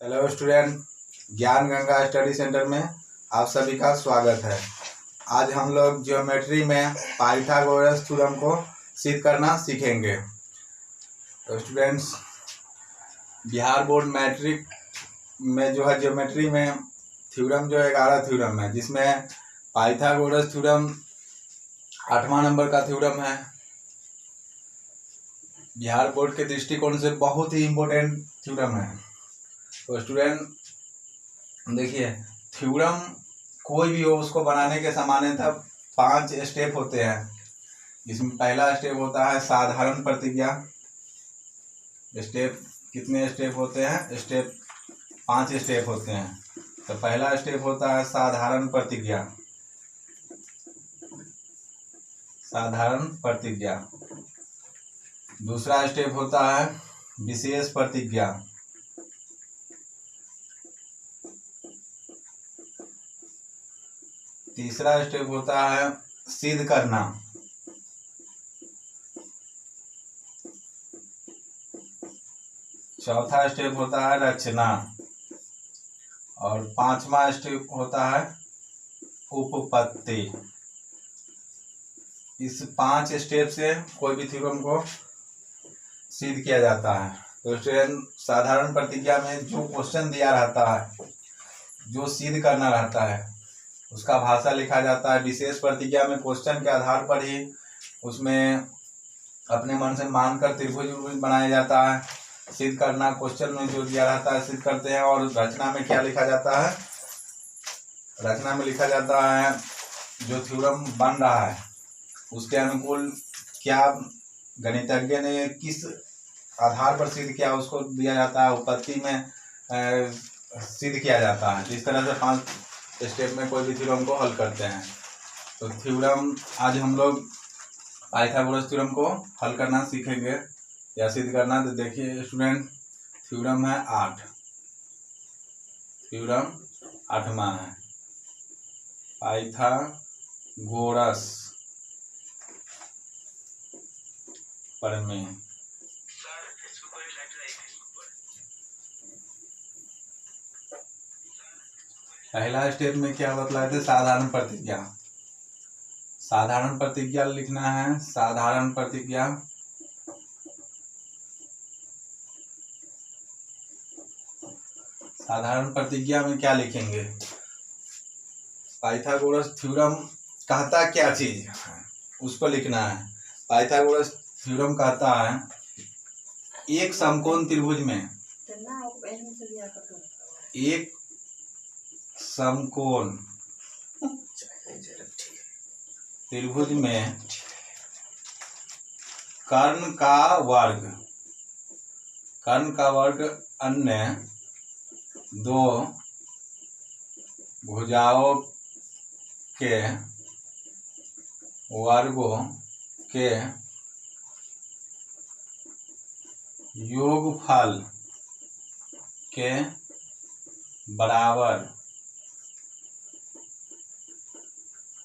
Hello student, ज्ञान Ganga study centre में आप सभी का स्वागत है। आज हम लोग ज्योमेट्री में पाइथागोरस थ्योरम को सिद्ध करना सीखेंगे। तो स्टूडेंट्स, बिहार बोर्ड मैट्रिक में जो है ज्योमेट्री में थ्योरम जो 11 थ्योरम है, जिसमें पाइथागोरस थ्योरम 8वां नंबर का थ्योरम है। बिहार बोर्ड के दृष्टिकोण से बहुत ही इम्पोर्टेंट थ्योरम है। तो स्टूडेंट देखिए, थ्योरम कोई भी हो उसको बनाने के सामान्यतः 5 स्टेप होते हैं। इसमें पहला स्टेप होता है साधारण प्रतिज्ञा। स्टेप कितने स्टेप होते हैं? 5 स्टेप होते हैं। तो पहला स्टेप होता है साधारण प्रतिज्ञा। साधारण प्रतिज्ञा। दूसरा स्टेप होता है विशेष प्रतिज्ञा। तीसरा स्टेप होता है सिद्ध करना। चौथा स्टेप होता है रचना। और 5वां स्टेप होता है उपपत्ति। इस 5 स्टेप से कोई भी थ्योरम को सिद्ध किया जाता है। तो स्टूडेंट, साधारण प्रतिज्ञा में जो क्वेश्चन दिया रहता है, जो सिद्ध करना रहता है, उसका भाषा लिखा जाता है। विशेष प्रतिज्ञा में क्वेश्चन के आधार पर ही उसमें अपने मन से मानकर त्रिभुज बनाया जाता है। सिद्ध करना, क्वेश्चन में जो दिया रहता है सिद्ध करते हैं। और रचना में क्या लिखा जाता है? रचना में लिखा जाता है जो थ्योरम बन रहा है उसके अनुकूल क्या गणितज्ञ ने किस आधार पर सिद्ध किया उसको दिया जाता है। उपपत्ति में सिद्ध किया जाता है। इस तरह से 5 स्टेप में कोई भी थ्योरम को हल करते हैं। तो थ्योरम आज हम लोग पाइथागोरस थ्योरम को हल करना सीखेंगे या सिद्ध करना। तो देखिए स्टूडेंट, थ्योरम है 8। थ्योरम 8वां है पाइथागोरस प्रमेय। पहला स्टेप में क्या बतलाए थे? साधारण प्रतिज्ञा। साधारण प्रतिज्ञा लिखना है। साधारण प्रतिज्ञा। साधारण प्रतिज्ञा में क्या लिखेंगे? पाइथागोरस थ्योरम कहता क्या चीज है उसको लिखना है। पाइथागोरस थ्योरम कहता है एक समकोण त्रिभुज में, एक समकोण त्रिभुज में कर्ण का वर्ग अन्य दो भुजाओं के वर्गों के योगफल के बराबर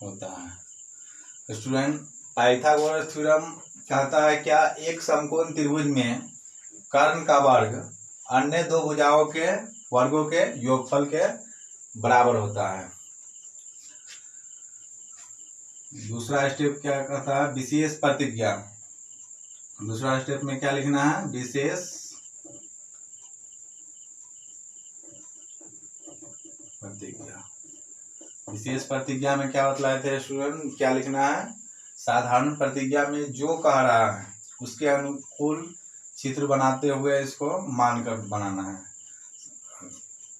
होता है। स्टूडेंट, पाइथागोरस थ्योरम कहता है क्या एक समकोण त्रिभुज में कर्ण का वर्ग अन्य दो भुजाओं के वर्गों के योगफल के बराबर होता है। दूसरा स्टेप क्या कहता है? विशेष प्रतिज्ञा। दूसरा स्टेप में क्या लिखना है? विशेष प्रतिज्ञा। विशेष प्रतिज्ञा में क्या बतलाए थे स्टूडेंट? क्या लिखना है? साधारण प्रतिज्ञा में जो कह रहा है उसके अनुकूल चित्र बनाते हुए इसको मानकर बनाना है।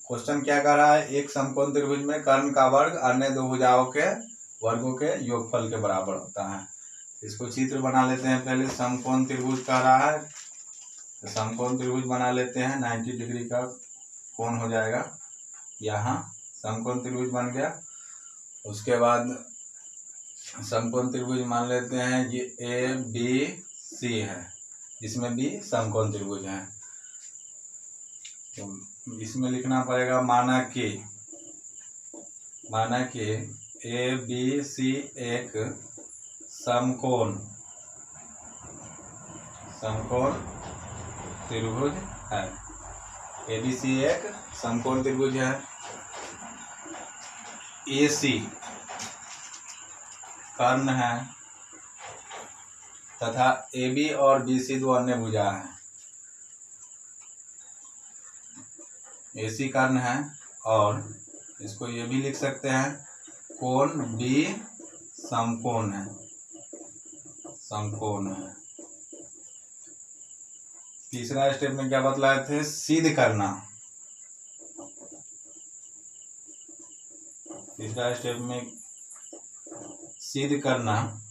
क्वेश्चन क्या कह रहा है? एक समकोण त्रिभुज में कर्ण का वर्ग अन्य दो भुजाओं के वर्गों के योगफल के बराबर होता है। इसको चित्र बना लेते हैं। पहले समकोण त्रिभुज कह रहा है तो समकोण त्रिभुज बना लेते हैं। 90 डिग्री का कोण हो जाएगा। यहाँ समकोण त्रिभुज बन गया। उसके बाद समकोण त्रिभुज मान लेते हैं ये ABC है, जिसमें भी समकोण त्रिभुज है। तो इसमें लिखना पड़ेगा माना कि ABC एक समकोण त्रिभुज है। ABC एक समकोण त्रिभुज है। AC कर्ण है तथा AB और BC दो अन्य भुजा हैं। AC कर्ण है और इसको ये भी लिख सकते हैं कोण B समकोण है, समकोण है। तीसरा स्टेप में क्या बतलाए थे? सिद्ध करना। तीसरा स्टेप में सिद्ध करना।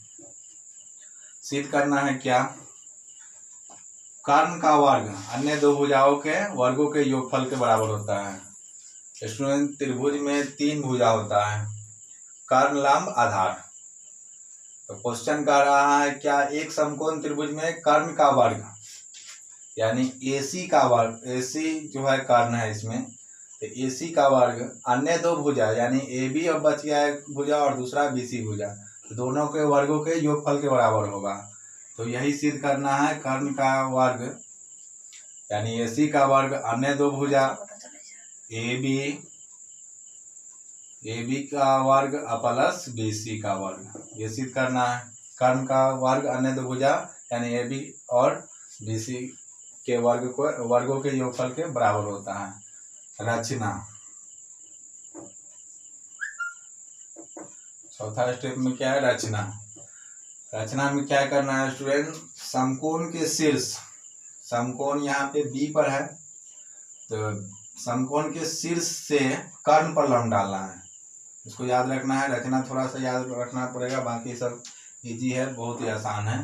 सिद्ध करना है क्या? कर्ण का वर्ग अन्य दो भुजाओं के वर्गों के योगफल के बराबर होता है। स्टूडेंट, त्रिभुज में तीन भुजा होता है, कर्ण, लंब, आधार। तो क्वेश्चन कह रहा है क्या एक समकोण त्रिभुज में कर्ण का वर्ग यानी AC का वर्ग, AC जो है कर्ण है इसमें, तो AC का वर्ग अन्य दो भुजा यानी AB और बच गया एक भुजा और दूसरा BC भुजा, तो दोनों के वर्गों के योगफल के बराबर होगा। तो यही सिद्ध करना है। कर्ण का वर्ग यानी AC का वर्ग अन्य दो भुजा AB का वर्ग प्लस BC का वर्ग, ये सिद्ध करना है। कर्ण का वर्ग अन्य दो भुजा यानी AB और BC के वर्गों के योगफल के बराबर होता है। रचना। चौथा स्टेप में क्या है? रचना। रचना में क्या करना है स्टूडेंट? समकोण के शीर्ष, समकोण यहाँ पे B पर है, तो समकोण के शीर्ष से कर्ण पर लंब डालना है। इसको याद रखना है। रचना थोड़ा सा याद रखना पड़ेगा, बाकी सब इजी है, बहुत ही आसान है।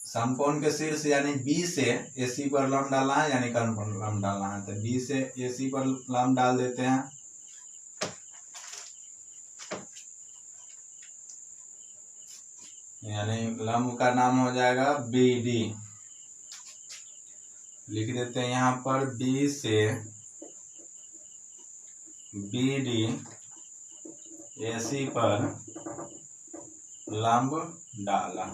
समकोण के शीर्ष यानी B से AC पर लंब डालना है यानी कर्ण पर लंब डालना है। तो B से AC पर लंब डाल देते हैं। यानी लंब का नाम हो जाएगा BD, लिख देते हैं यहाँ पर। B से BD AC पर लंब डाला।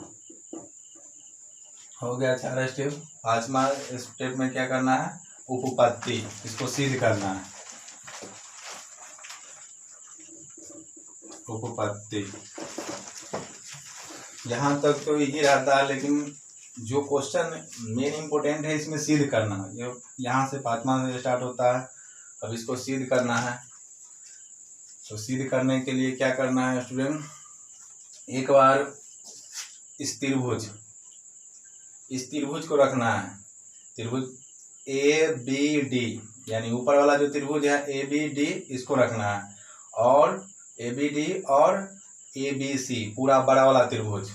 हो गया चार स्टेप। पांचवा स्टेप में क्या करना है? उपपत्ति, इसको सिद्ध करना है। उपपत्ति यहाँ तक तो इजी रहता है, लेकिन जो क्वेश्चन मेन इंपोर्टेंट है इसमें सिद्ध करना है। ये यहाँ से पांचवा से स्टार्ट होता है। अब इसको सिद्ध करना है। तो सिद्ध करने के लिए क्या करना है स्टूडेंट? एक बार इस त्रिभुज को रखना है। त्रिभुज ABD यानी ऊपर वाला जो त्रिभुज है ABD, इसको रखना है, और ABD और ABC पूरा बड़ा वाला त्रिभुज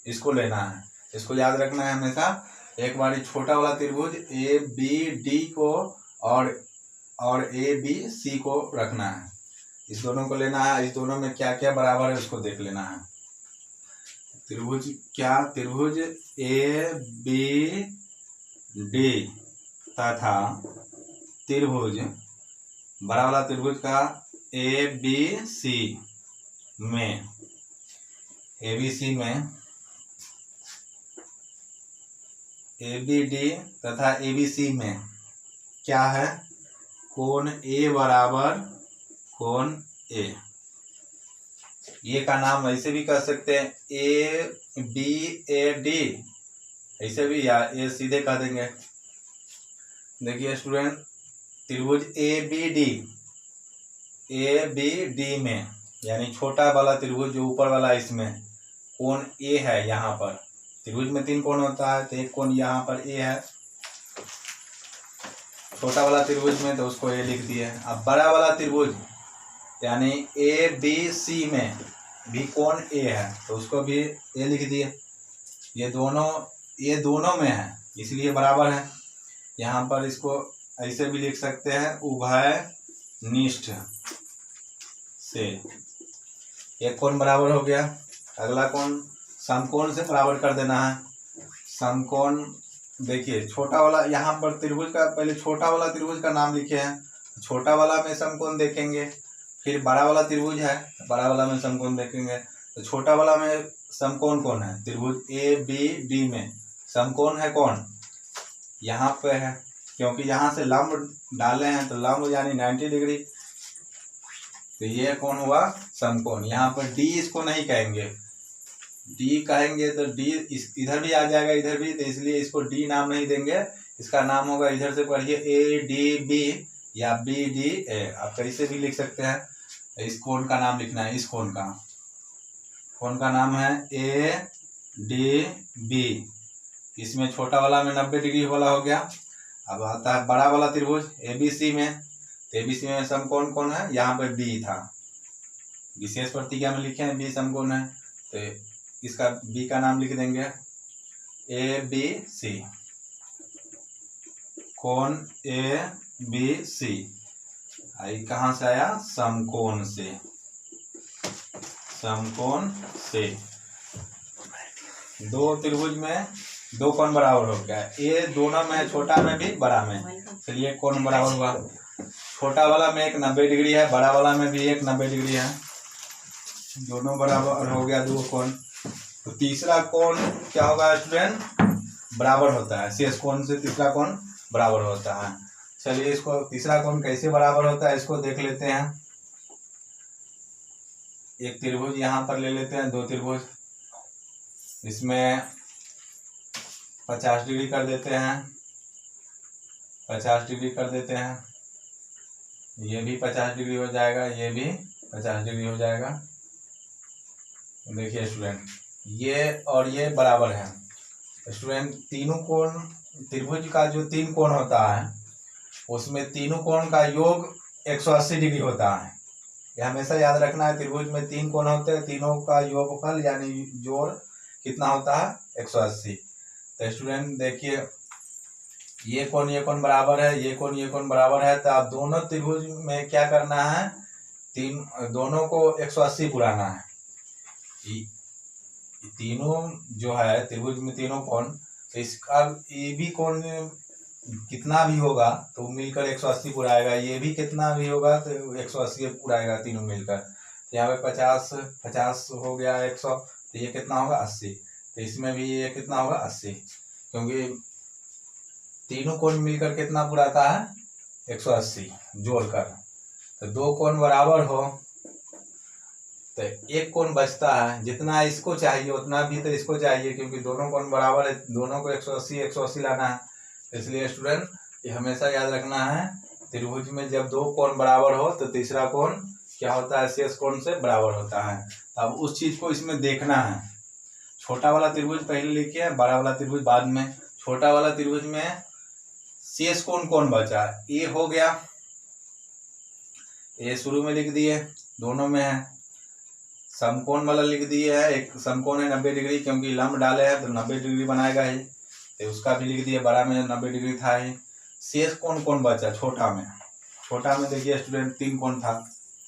इसको लेना है। इसको याद रखना है हमेशा। एक बार छोटा वाला त्रिभुज ABD को और ABC को रखना है। इस दोनों को लेना है। इस दोनों में क्या क्या बराबर है उसको देख लेना है। त्रिभुज क्या? त्रिभुज ABD तथा त्रिभुज बड़ा वाला त्रिभुज का ABC में ABD तथा ABC में क्या है? कोण A बराबर कोण A। ये का नाम ऐसे भी कह सकते हैं ABAD, ऐसे भी, या ये सीधे कह देंगे। देखिए स्टूडेंट, त्रिभुज ABD में यानी छोटा वाला त्रिभुज जो ऊपर वाला, इसमें कोण A है। यहाँ पर त्रिभुज में तीन कोण होता है, तो एक कोण यहाँ पर A है छोटा वाला त्रिभुज में, तो उसको A लिख दिए। अब बड़ा वाला त्रिभुज यानी ABC में भी कोण A है, तो उसको भी A लिख दिए। ये दोनों में है इसलिए बराबर है। यहाँ पर इसको ऐसे भी लिख सकते हैं, उभयनिष्ठ से। एक कोण बराबर हो गया। अगला कोण समकोण से बराबर कर देना है। समकोण देखिए छोटा वाला, यहाँ पर त्रिभुज का पहले छोटा वाला त्रिभुज का नाम लिखे हैं। छोटा वाला में समकोण देखेंगे, फिर बड़ा वाला त्रिभुज है, बड़ा वाला में समकोण देखेंगे। तो छोटा वाला में समकोण कौन है? त्रिभुज ABD में समकोण है कौन? यहाँ पे है, क्योंकि यहाँ से लंब डाले हैं तो लंब यानी 90 डिग्री, तो ये कौन हुआ समकोण। यहाँ पर डी इसको नहीं कहेंगे, डी कहेंगे तो डी इधर भी आ जाएगा इधर भी, तो इसलिए इसको डी नाम नहीं देंगे, इसका नाम होगा, इधर से पढ़िए ए डी बी या बी डी ए, आप कैसे भी लिख सकते हैं। इस कोण का नाम लिखना है, इस कोण का नाम है ए डी बी। इसमें छोटा वाला में 90 डिग्री वाला हो गया। अब आता है बड़ा वाला त्रिभुज एबीसी में, तो एबीसी में समकोण कौन है, यहाँ पे बी था, विशेष प्रतिज्ञा में लिखे हैं बी समकोण है, तो इसका बी का नाम लिख देंगे ए बी सी, कोण ए बी सी। आई कहाँ से आया, समकोण से, समकोण से। दो त्रिभुज में दो कोण बराबर हो गया, ये दोनों में, छोटा में भी बड़ा में, चलिए कोण बराबर हुआ। छोटा वाला में एक 90 डिग्री है, बड़ा वाला में भी एक 90 डिग्री है, दोनों बराबर हो गया दो कोण। तो तीसरा कोण क्या होगा स्टूडेंट, बराबर होता है, शेष कोण से तीसरा कोण बराबर होता है। चलिए इसको तीसरा कोण कैसे बराबर होता है इसको देख लेते हैं। एक त्रिभुज यहाँ पर ले लेते हैं, दो त्रिभुज, इसमें 50 डिग्री कर देते हैं, 50 डिग्री कर देते हैं, ये भी 50 डिग्री हो जाएगा, ये भी 50 डिग्री हो जाएगा। देखिए स्टूडेंट, ये और ये बराबर है स्टूडेंट। तीनों कोण, त्रिभुज का जो तीन कोण होता है उसमें तीनों कोण का योग 180 डिग्री होता है, ये हमेशा याद रखना है। त्रिभुज में तीन कोण होते हैं, तीनों का योगफल यानी जोड़ कितना होता है, 180। तो स्टूडेंट देखिए, ये कोण बराबर है, ये कोण बराबर है, तो आप दोनों त्रिभुज में क्या करना है, दोनों को 180 बुलाना है। तीनों जो है त्रिभुज में तीनों कोण, तो इसका ये भी कोण कितना भी होगा तो मिलकर 180 बुलाएगा, ये भी कितना भी होगा तो 180 बुलाएगा, तीनों मिलकर। तो यहाँ पे 50 हो गया 100, तो ये कितना होगा 80, तो इसमें भी ये कितना होगा 80, क्योंकि तीनों कोण मिलकर कितना बुलाता है 180 जोड़कर। तो दो कोण बराबर हो तो एक कोण बचता है, जितना इसको चाहिए उतना भी तो इसको चाहिए, क्योंकि दोनों कोण बराबर है, दोनों को 180 लाना है। इसलिए स्टूडेंट ये हमेशा याद रखना है, त्रिभुज में जब दो कोण बराबर हो तो तीसरा कोण क्या होता है, शेष कोण से बराबर होता है। अब उस चीज को इसमें देखना है। छोटा वाला त्रिभुज पहले लिखिए, बड़ा वाला त्रिभुज बाद में। छोटा वाला त्रिभुज में शेष कोण कौन बचा, ए हो गया, ए शुरू में लिख दिए, दोनों में है। समकोण वाला लिख दिए है, एक समकोण है 90 डिग्री, क्योंकि लंब डाले हैं तो 90 डिग्री बनाएगा ही, तो उसका भी लिख दिए, बड़ा में 90 डिग्री था ही। शेष कोण कौन बचा छोटा में, छोटा में देखिए स्टूडेंट तीन कोण था,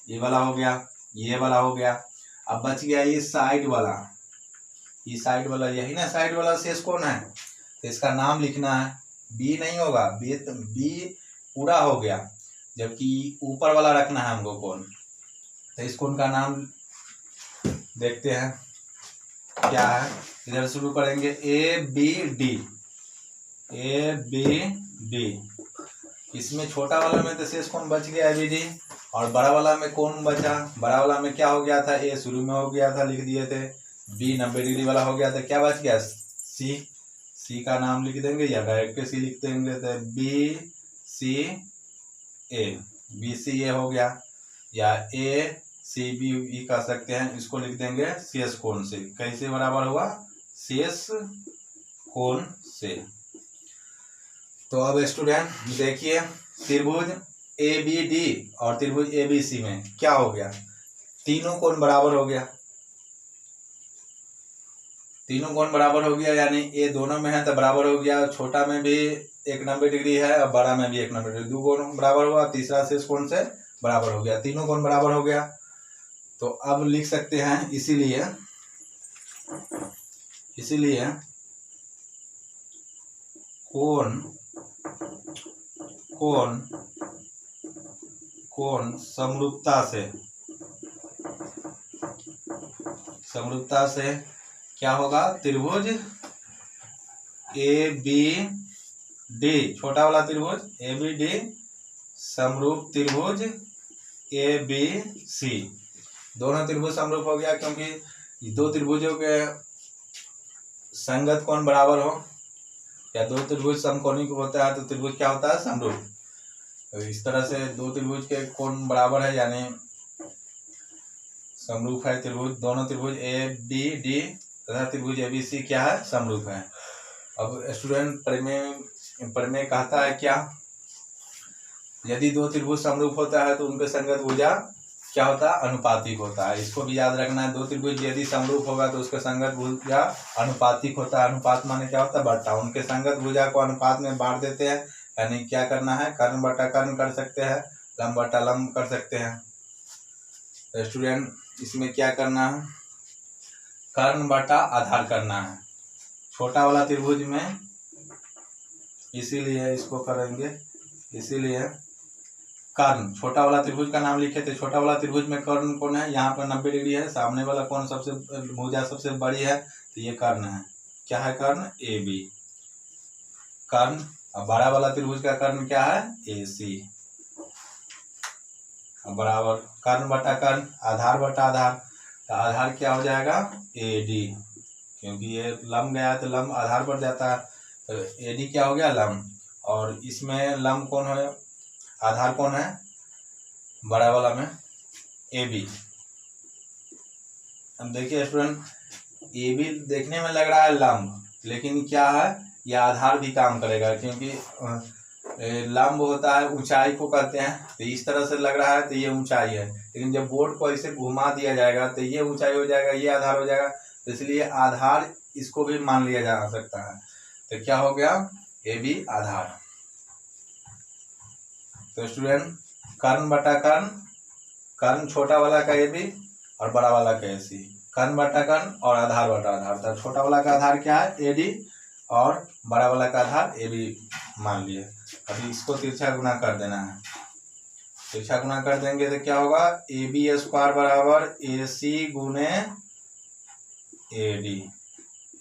ये वाला हो गया, ये वाला हो गया, अब बच गया ये साइड वाला, ये साइड वाला, यही ना साइड वाला शेष कोण है, तो इसका नाम लिखना है। बी नहीं होगा, बी पूरा हो गया, जबकि ऊपर वाला रखना है हमको कोण। तो इस कोण का नाम देखते हैं क्या है, इधर शुरू करेंगे A B D, A B D. इसमें छोटा वाला में तो शेष कोण बच गया ए बी डी, और बड़ा वाला में कौन बचा, बड़ा वाला में क्या हो गया था, ए शुरू में हो गया था, लिख दिए थे, बी 90 डिग्री वाला हो गया था, क्या बच गया सी, सी का नाम लिख देंगे या डायरेक्ट सी लिख देंगे, तो बी सी ए, बी सी ए हो गया, या ए सी बी भी कह सकते हैं, इसको लिख देंगे शेष कोण से। कैसे बराबर हुआ, शेष कोण से। तो अब स्टूडेंट देखिए, त्रिभुज ए बी डी और त्रिभुज ए बी सी में क्या हो गया, तीनों कोण बराबर हो गया, तीनों कोण बराबर हो गया, यानी ए दोनों में है तो बराबर हो गया, छोटा में भी एक 90 डिग्री है और बड़ा में भी एक 90 डिग्री, दो कोण बराबर हुआ, तीसरा शेष कोण से बराबर हो गया, तीनों कोण बराबर हो गया। तो अब लिख सकते हैं, इसीलिए कोण कोण कोण समरूपता से क्या होगा, त्रिभुज ए बी डी छोटा वाला त्रिभुज ए बी डी समरूप त्रिभुज ए बी सी। दोनों त्रिभुज समरूप हो गया क्योंकि दो त्रिभुजों के संगत कोण बराबर हो, या दो त्रिभुज समकोणिक होता है तो त्रिभुज क्या होता है, समरूप। तो इस तरह से दो त्रिभुज के कोण बराबर है यानी समरूप है त्रिभुज। दोनों त्रिभुज ए बी डी तथा त्रिभुज ए बी सी क्या है, समरूप है। अब स्टूडेंट प्रमेय कहता है क्या, यदि दो त्रिभुज समरूप होता है तो उनके संगत भुजा क्या होता है, अनुपातिक होता है। इसको भी याद रखना है, दो त्रिभुज यदि समरूप होगा तो उसका संगत भुजा अनुपातिक होता है। अनुपात माने क्या होता है, बट्टा। उनके संगत भुजा को अनुपात में बांट देते हैं, यानी क्या करना है, कर्ण बटा कर्ण कर सकते हैं, लंब बटा लंब कर सकते हैं। तो स्टूडेंट इसमें क्या करना है, कर्ण बटा आधार करना है छोटा वाला त्रिभुज में, इसीलिए इसको करेंगे। इसीलिए कर्ण, छोटा वाला त्रिभुज का नाम लिखे थे। छोटा वाला त्रिभुज में कर्ण कौन है, यहाँ पर 90 डिग्री है, सामने वाला कौन सबसे भुजा सबसे बड़ी है, तो ये कर्ण है। क्या है, कर्ण ए बी कर्ण। अब बड़ा वाला त्रिभुज का कर्ण क्या है, ए सी। बराबर कर्ण बटा कर्ण, आधार बटा आधार, तो आधार क्या हो जाएगा, ए डी, क्योंकि ये लंब गया तो लंब आधार पर जाता है, तो ए डी क्या हो गया, लंब। और इसमें लंब कौन है, आधार कौन है, बड़ा वाला में ए बी। अब देखिए स्टूडेंट, ए बी देखने में लग रहा है लंब, लेकिन क्या है, यह आधार भी काम करेगा, क्योंकि लंब होता है ऊंचाई को कहते हैं, तो इस तरह से लग रहा है तो ये ऊंचाई है, लेकिन जब बोर्ड को ऐसे घुमा दिया जाएगा तो ये ऊंचाई हो जाएगा, ये आधार हो जाएगा, तो इसलिए आधार इसको भी मान लिया जा सकता है। तो क्या हो गया, ए बी आधार। तो स्टूडेंट कर्ण बटा कर्ण, कर्ण छोटा वाला का ए बी और बड़ा वाला का ए सी, कर्ण बटा कर्ण और आधार बटा आधार। तो छोटा वाला का आधार क्या है, ए डी, और बड़ा वाला का आधार ए बी मान लिए। अभी इसको तिरछा गुना कर देना है, तिरछा गुना कर देंगे तो क्या होगा, ए बी स्क्वायर बराबर ए सी गुने ए डी।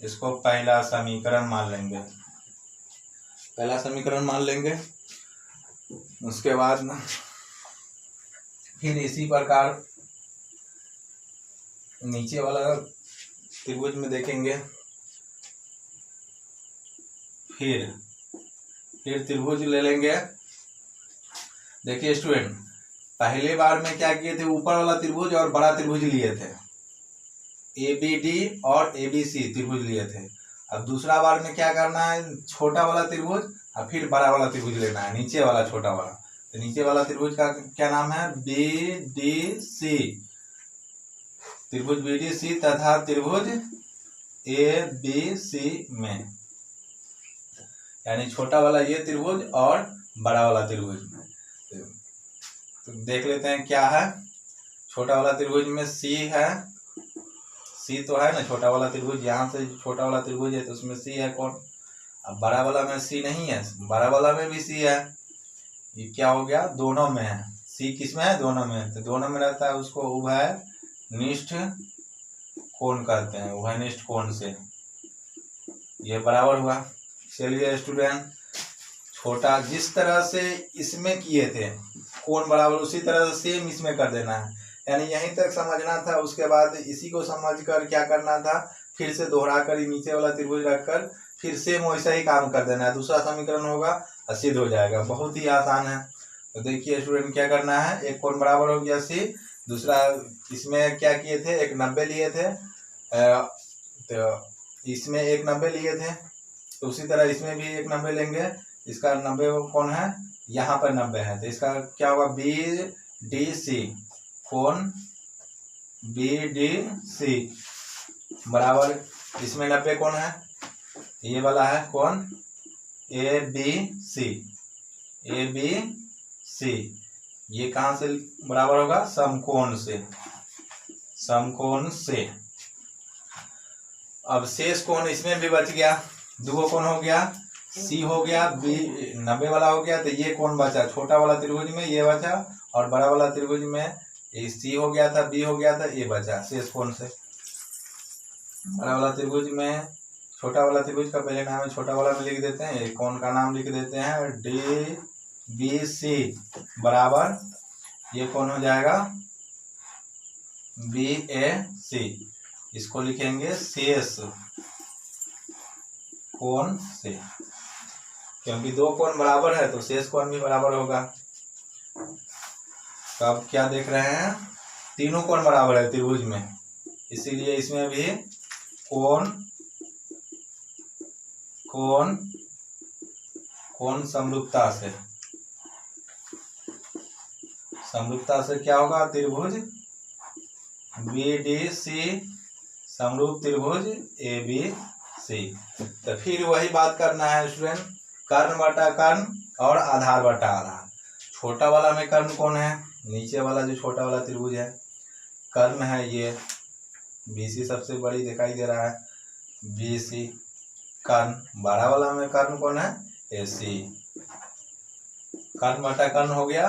इसको पहला समीकरण मान लेंगे, पहला समीकरण मान लेंगे। उसके बाद फिर इसी प्रकार नीचे वाला त्रिभुज में देखेंगे, फिर त्रिभुज ले लेंगे। देखिए स्टूडेंट, पहले बार में क्या किए थे, ऊपर वाला त्रिभुज और बड़ा त्रिभुज लिए थे, ए बी डी और ए बी सी त्रिभुज लिए थे। अब दूसरा बार में क्या करना है, छोटा वाला त्रिभुज और फिर बड़ा वाला त्रिभुज लेना है, नीचे वाला छोटा वाला। तो नीचे वाला त्रिभुज का क्या नाम है, बी डी सी, त्रिभुज बी डी सी तथा त्रिभुज ए बी सी में, यानी छोटा वाला ये त्रिभुज और बड़ा वाला त्रिभुज में। तो देख लेते हैं क्या है, छोटा वाला त्रिभुज में सी है, सी तो है ना, छोटा वाला त्रिभुज यहाँ से छोटा वाला त्रिभुज है तो उसमें सी है कौन। अब बड़ा वाला में सी नहीं है, बड़ा वाला में भी सी है, ये क्या हो गया, दोनों में है। सी किस में है, दोनों में, तो दोनों में रहता है, उसको उभयनिष्ठ कोण कहते हैं, उभयनिष्ठ कोण से ये बराबर हुआ। चलिए स्टूडेंट, छोटा जिस तरह से इसमें किए थे कोण बराबर, उसी तरह से सेम इसमें कर देना है, यानी यहीं तक समझना था। उसके बाद इसी को समझकर क्या करना था, फिर से दोहरा कर नीचे वाला त्रिभुज रखकर फिर सेम वैसा ही काम कर देना है, दूसरा समीकरण होगा और सिद्ध हो जाएगा। बहुत ही आसान है। तो देखिए स्टूडेंट, क्या करना है, एक कोण बराबर हो गया सी, दूसरा इसमें क्या किए थे, एक 90 लिए थे, तो इसमें एक 90 लिए थे, तो उसी तरह इसमें भी एक 90 लेंगे। इसका 90 कौन है, यहाँ पर 90 है, तो इसका क्या होगा, बी डी सी, कोण बी डी सी बराबर, इसमें 90 कौन है, ये वाला है कोण A B C, A B C, ये कहाँ से बराबर होगा, समकोण से, समकोण से। अब शेष कोण इसमें भी बच गया, दो कोण हो गया, सी हो गया, बी 90 वाला हो गया, तो ये कोण बचा छोटा वाला त्रिभुज में, ये बचा, और बड़ा वाला त्रिभुज में ये सी हो गया था, बी हो गया था, ये बचा शेष कोण से। बड़ा वाला त्रिभुज में छोटा वाला त्रिभुज का पहले नाम है, छोटा वाला में लिख देते हैं, एक कोण का नाम लिख देते हैं DBC बराबर, ये कौन हो जाएगा BAC, इसको लिखेंगे शेष कोण से, क्योंकि दो कोण बराबर है तो शेष कोण भी बराबर होगा। तो अब क्या देख रहे हैं, तीनों कोण बराबर है त्रिभुज में, इसीलिए इसमें भी कोण कोण कोण समरूपता से क्या होगा, त्रिभुज BDC समरूप त्रिभुज ABC। तो फिर वही बात करना है स्टूडेंट, कर्ण बटा कर्ण और आधार बटा आधार। छोटा वाला में कर्ण कौन है, नीचे वाला जो छोटा वाला त्रिभुज है कर्ण है ये, BC सबसे बड़ी दिखाई दे रहा है BC कर्ण। बड़ा वाला में कर्ण कौन है AC। कर्ण बटा कर्ण हो गया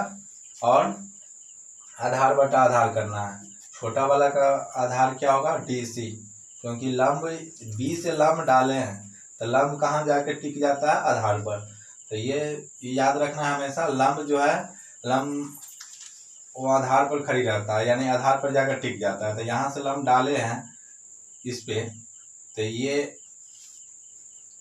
और आधार बटा आधार करना है। छोटा वाला का आधार क्या होगा DC, क्योंकि लंब B से लंब डाले हैं तो लंब कहाँ जाके टिक जाता है, आधार पर। तो ये याद रखना है हमेशा, लंब जो है लंब वो आधार पर खड़ी रहता है, यानी आधार पर जाकर टिक जाता है। तो यहाँ से लंब डाले हैं इस पे, तो ये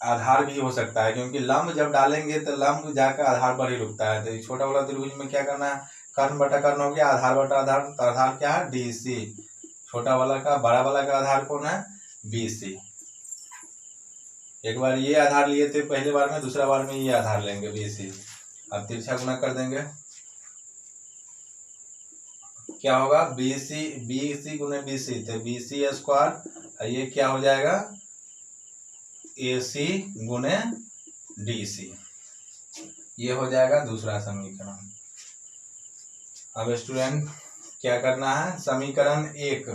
आधार भी हो सकता है, क्योंकि लंब जब डालेंगे तो लंब जाकर आधार पर ही रुकता है। तो छोटा वाला त्रिभुज में क्या करना है, कर्ण बटा कर्ण हो गया, आधार बटा आधार, तो आधार क्या है DC। छोटा वाला का, बड़ा वाला का आधार कौन है BC। एक बार ये आधार लिए थे पहले बार में, दूसरा बार में ये आधार लेंगे BC। अब तिरछा गुना कर देंगे, क्या होगा BC गुने BC, तो BC स्क्वायर, ये क्या हो जाएगा AC गुने DC, ये हो जाएगा दूसरा समीकरण। अब स्टूडेंट क्या करना है, समीकरण 1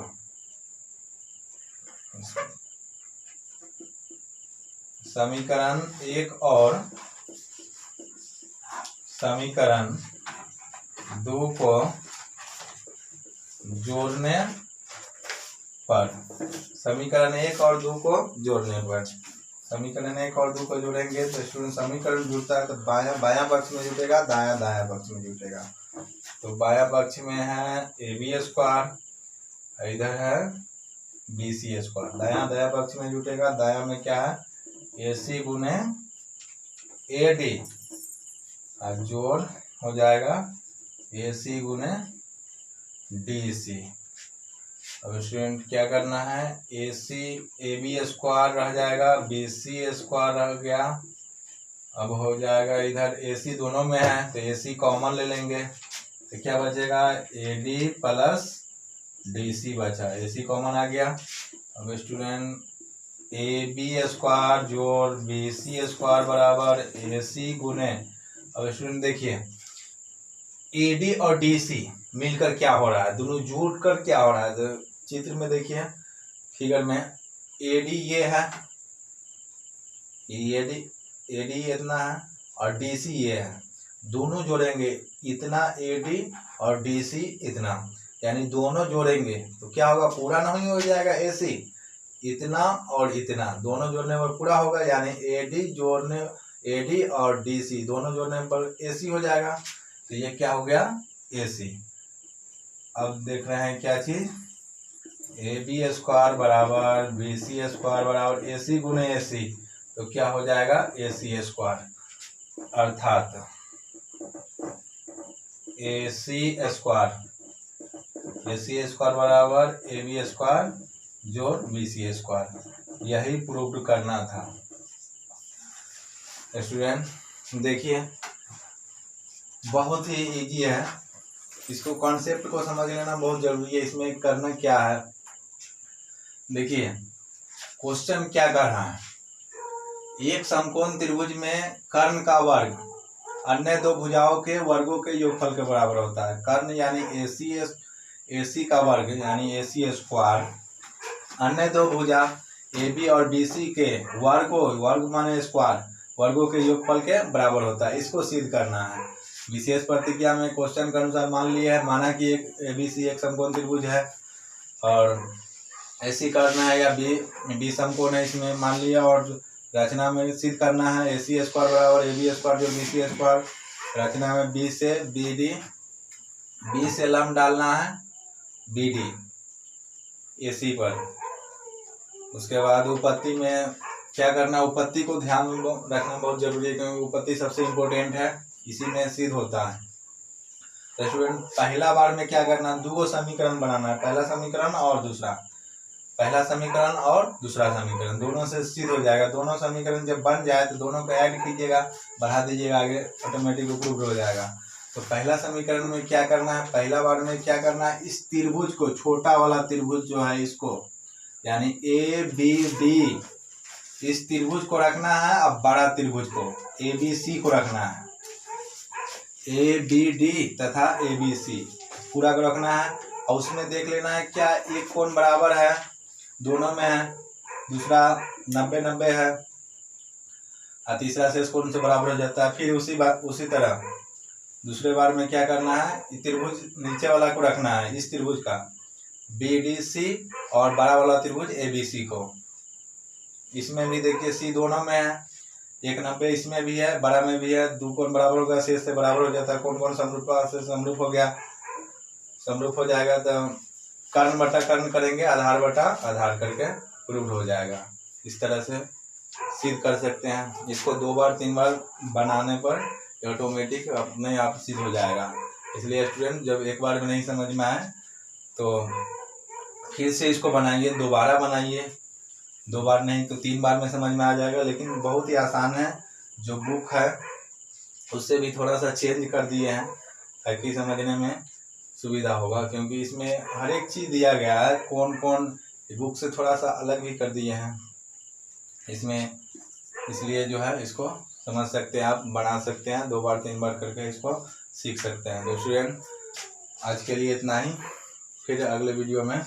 और समीकरण 2 को जोड़ने पर, समीकरण 1 और 2 को जोड़ने पर, समीकरण 1 और 2 को जोड़ेंगे तो स्टूडेंट समीकरण जुड़ता है तो बायां पक्ष में जुटेगा, दायां पक्ष में जुटेगा। तो बायां पक्ष में है AB स्क्वायर, इधर है BC स्क्वायर, दायां पक्ष में जुटेगा, दायां में क्या है AC गुने AD, और जोड़ हो जाएगा AC गुने DC। अब स्टूडेंट क्या करना है, AB स्क्वायर रह जाएगा, BC स्क्वायर रह गया। अब हो जाएगा इधर AC दोनों में है तो AC कॉमन ले लेंगे, तो क्या बचेगा AD प्लस DC बचा, AC कॉमन आ गया। अब स्टूडेंट AB स्क्वायर जोड़ BC स्क्वायर बराबर AC गुने, अब स्टूडेंट देखिए AD और DC मिलकर क्या हो रहा है, दोनों जुड़ कर क्या हो रहा है। तो चित्र में देखिए फिगर में, AD ये है, AD इतना है और DC ये है, दोनों जोड़ेंगे इतना AD और DC इतना, यानी दोनों जोड़ेंगे तो क्या होगा, पूरा नहीं हो जाएगा AC, इतना और इतना दोनों जोड़ने पर पूरा होगा, यानी AD और DC दोनों जोड़ने पर AC हो जाएगा। तो ये क्या हो गया AC। अब देख रहे हैं क्या चीज, AB स्क्वायर बराबर BC स्क्वायर बराबर AC गुने AC, तो क्या हो जाएगा AC स्क्वायर, अर्थात AC स्क्वायर बराबर AB स्क्वायर जोड़ BC स्क्वायर, यही प्रूव करना था। स्टूडेंट देखिए बहुत ही इजी है, इसको कॉन्सेप्ट को समझ लेना बहुत जरूरी है। इसमें करना क्या है, देखिए क्वेश्चन क्या कर रहा है, एक समकोण त्रिभुज में कर्ण का वर्ग अन्य दो भुजाओं के वर्गों के योगफल के बराबर होता है। कर्ण यानी AC का वर्ग यानी AC स्क्वायर अन्य दो भुजा AB और BC के वर्ग माने स्क्वायर वर्गों के योगफल के बराबर होता है। इसको सिद्ध करना है। विशेष प्रतिक्रिया में क्वेश्चन के अनुसार मान लिया है, माना कि एक ABC एक समकोण त्रिभुज है और ऐसी करना है या बी समकोण है इसमें मान लिया, और रचना में सिद्ध करना है AC स्क्वायर बराबर AB स्क्वायर जो BC स्क्वायर। रचना में बी से BD, बी से लंब डालना है BD AC पर। उसके बाद उपपत्ति में क्या करना है, उपपत्ति को ध्यान में रखना बहुत जरूरी है क्योंकि उपपत्ति सबसे इम्पोर्टेंट है, इसी में सिद्ध होता है। तो स्टूडेंट पहला बार में क्या करना है, दो समीकरण बनाना है, पहला समीकरण और दूसरा, पहला समीकरण और दूसरा समीकरण दोनों से सिद्ध हो जाएगा। दोनों समीकरण जब बन जाए तो दोनों को ऐड कीजिएगा, बढ़ा दीजिएगा, आगे ऑटोमेटिक अप्रूव हो जाएगा। तो पहला समीकरण में क्या करना है, पहला बार में क्या करना है, इस त्रिभुज को, छोटा वाला त्रिभुज जो है इसको, यानी ABD, इस त्रिभुज को रखना है। अब बड़ा त्रिभुज को ABC को रखना है, ABD तथा ABC पूरा को रखना है। और उसमें देख लेना है क्या एक कोण बराबर है, दोनों में है, दूसरा 90-90 है, और तीसरा शेष कोण से बराबर हो जाता है। फिर उसी तरह दूसरे बार में क्या करना है, त्रिभुज नीचे वाला को रखना है, इस त्रिभुज का BDC, और बड़ा वाला त्रिभुज ABC को। इसमें भी देखिए C दोनों में है, 190 इसमें भी है, बड़ा में भी है, दो कोण बराबर होगा, शेष से बराबर हो जाता है, कौन कौन समरूप से समरूप हो गया, समरूप हो जाएगा तो कर्ण बटा कर्ण करेंगे, आधार बटा आधार करके प्रूव हो जाएगा। इस तरह से सिद्ध कर सकते हैं। इसको 2 बार 3 बार बनाने पर ऑटोमेटिक अपने आप सिद्ध हो जाएगा। इसलिए स्टूडेंट जब एक बार में नहीं समझ में आए तो फिर से इसको बनाइए, दोबारा बनाइए, 2 बार नहीं तो 3 बार में समझ में आ जाएगा। लेकिन बहुत ही आसान है, जो बुक है उससे भी थोड़ा सा चेंज कर दिए हैं ताकि समझने में सुविधा होगा, क्योंकि इसमें हर एक चीज़ दिया गया है, कौन कौन बुक से थोड़ा सा अलग भी कर दिए हैं इसमें। इसलिए जो है इसको समझ सकते हैं आप, बना सकते हैं, 2 बार 3 बार करके इसको सीख सकते हैं। तो स्टूडेंट आज के लिए इतना ही, फिर अगले वीडियो में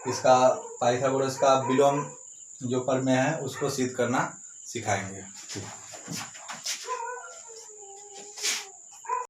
इसका पाइथागोरस का विलोम जो प्रमेय है उसको सिद्ध करना सिखाएंगे।